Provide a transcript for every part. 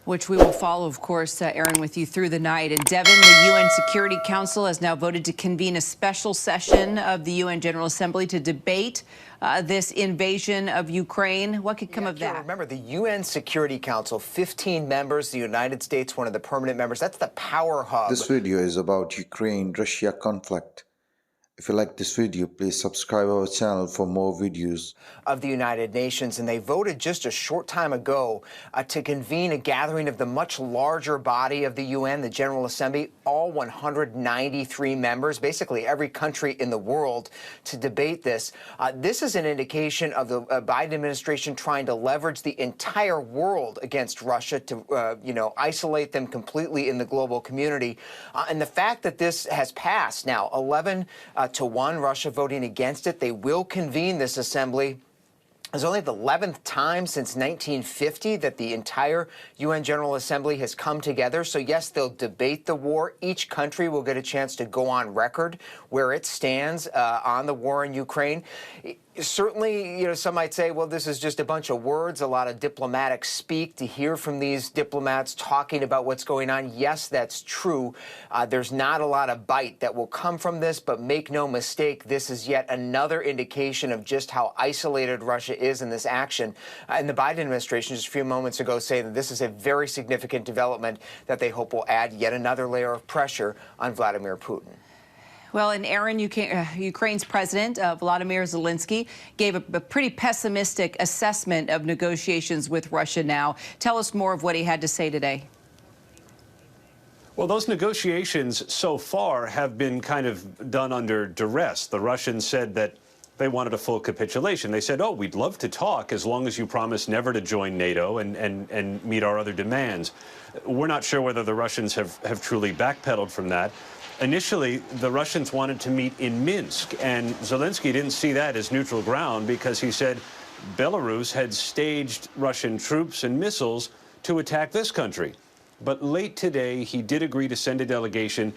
Which we will follow, of course, Aaron, with you through the night. And Devin, the UN Security Council has now voted to convene a special session of the UN General Assembly to debate this invasion of Ukraine. What could come of that? Remember, the UN Security Council, 15 members, the United States, one of the permanent members. That's the power hub. This video is about Ukraine-Russia conflict. If you like this video, please subscribe our channel for more videos. Of the United Nations, and they voted just a short time ago to convene a gathering of the much larger body of the UN, the General Assembly, all 193 members, basically every country in the world, to debate this. This is an indication of the Biden administration trying to leverage the entire world against Russia to, isolate them completely in the global community. And the fact that this has passed now, 11 to 1, Russia voting against it. They will convene this assembly. It's only the 11th time since 1950 that the entire UN General Assembly has come together. So, yes, they'll debate the war. Each country will get a chance to go on record where it stands on the war in Ukraine. Certainly, some might say, well, this is just a bunch of words, a lot of diplomatic speak to hear from these diplomats talking about what's going on. Yes, that's true. There's not a lot of bite that will come from this, but make no mistake, this is yet another indication of just how isolated Russia is in this action. And the Biden administration just a few moments ago saying that this is a very significant development that they hope will add yet another layer of pressure on Vladimir Putin. Well, and Aaron, Ukraine's president, Volodymyr Zelensky, gave a pretty pessimistic assessment of negotiations with Russia now. Tell us more of what he had to say today. Well, those negotiations so far have been kind of done under duress. The Russians said that they wanted a full capitulation. They said, oh, we'd love to talk as long as you promise never to join NATO and meet our other demands. We're not sure whether the Russians have truly backpedaled from that. Initially, the Russians wanted to meet in Minsk, and Zelensky didn't see that as neutral ground because he said Belarus had staged Russian troops and missiles to attack this country. But late today, he did agree to send a delegation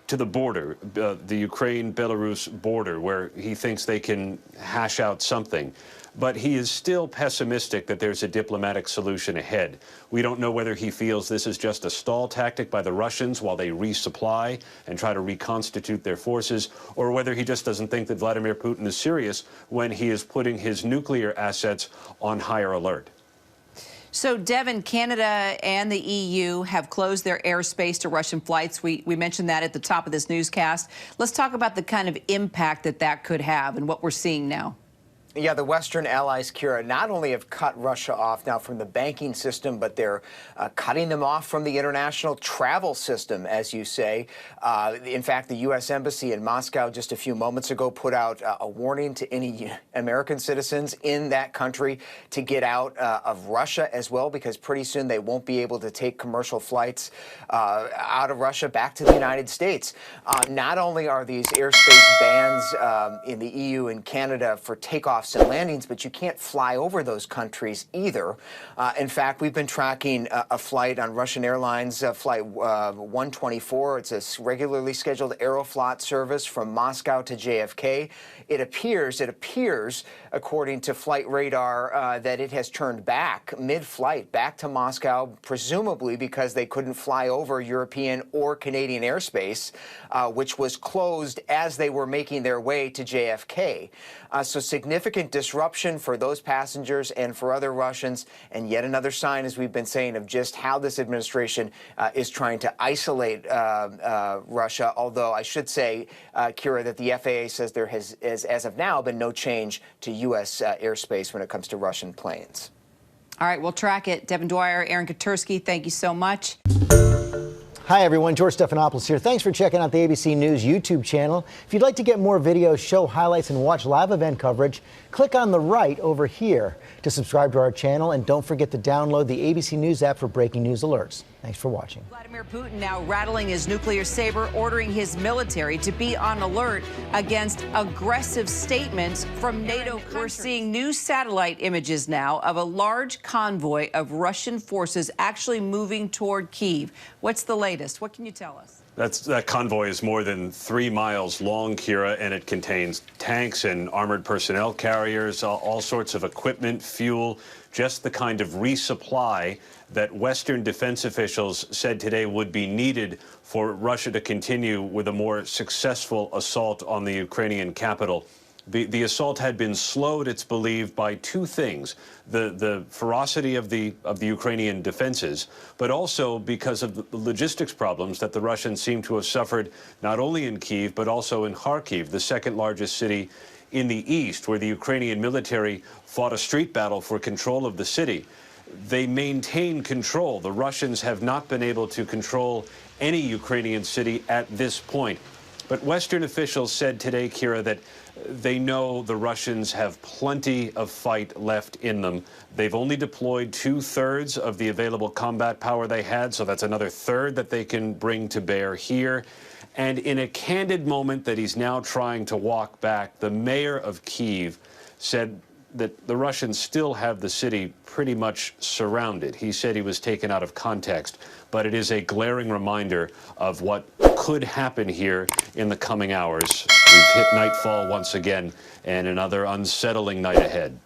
to the border, the Ukraine-Belarus border, where he thinks they can hash out something. But he is still pessimistic that there's a diplomatic solution ahead. We don't know whether he feels this is just a stall tactic by the Russians while they resupply and try to reconstitute their forces, or whether he just doesn't think that Vladimir Putin is serious when he is putting his nuclear assets on higher alert. So, Devin, Canada and the EU have closed their airspace to Russian flights. We mentioned that at the top of this newscast. Let's talk about the kind of impact that could have and what we're seeing now. Yeah, the Western allies, Kira, not only have cut Russia off now from the banking system, but they're cutting them off from the international travel system, as you say. In fact, the U.S. Embassy in Moscow just a few moments ago put out a warning to any American citizens in that country to get out of Russia as well, because pretty soon they won't be able to take commercial flights out of Russia back to the United States. Not only are these airspace bans in the EU and Canada for takeoffs and landings, but you can't fly over those countries either. In fact, we've been tracking a flight on Russian Airlines, flight 124. It's a regularly scheduled Aeroflot service from Moscow to JFK. It appears, according to flight radar, that it has turned back mid-flight, back to Moscow, presumably because they couldn't fly over European or Canadian airspace, which was closed as they were making their way to JFK. So significant disruption for those passengers and for other Russians, and yet another sign, as we've been saying, of just how this administration is trying to isolate Russia. Although I should say, Kira, that the FAA says there has, as of now, been no change to U.S. airspace when it comes to Russian planes. All right, we'll track it. Devin Dwyer, Aaron Katersky, thank you so much. Hi, everyone. George Stephanopoulos here. Thanks for checking out the ABC News YouTube channel. If you'd like to get more videos, show highlights, and watch live event coverage, click on the right over here to subscribe to our channel. And don't forget to download the ABC News app for breaking news alerts. Thanks for watching. Vladimir Putin now rattling his nuclear saber, ordering his military to be on alert against aggressive statements from NATO countries. We're seeing new satellite images now of a large convoy of Russian forces actually moving toward Kyiv. What's the latest? What can you tell us? That convoy is more than 3 miles long, Kira, and it contains tanks and armored personnel carriers, all sorts of equipment, fuel, just the kind of resupply that Western defense officials said today would be needed for Russia to continue with a more successful assault on the Ukrainian capital. The assault had been slowed, it's believed, by two things: the ferocity of the Ukrainian defenses, but also because of the logistics problems that the Russians seem to have suffered not only in Kyiv but also in Kharkiv, the second largest city in the east, where the Ukrainian military fought a street battle for control of the city. They maintain control. The Russians have not been able to control any Ukrainian city at this point. But Western officials said today, Kira, that they know the Russians have plenty of fight left in them. They've only deployed 2/3 of the available combat power they had, so that's another third that they can bring to bear here. And in a candid moment that he's now trying to walk back, the mayor of Kyiv said that the Russians still have the city pretty much surrounded. He said he was taken out of context, but it is a glaring reminder of what could happen here in the coming hours. We've hit nightfall once again, and another unsettling night ahead.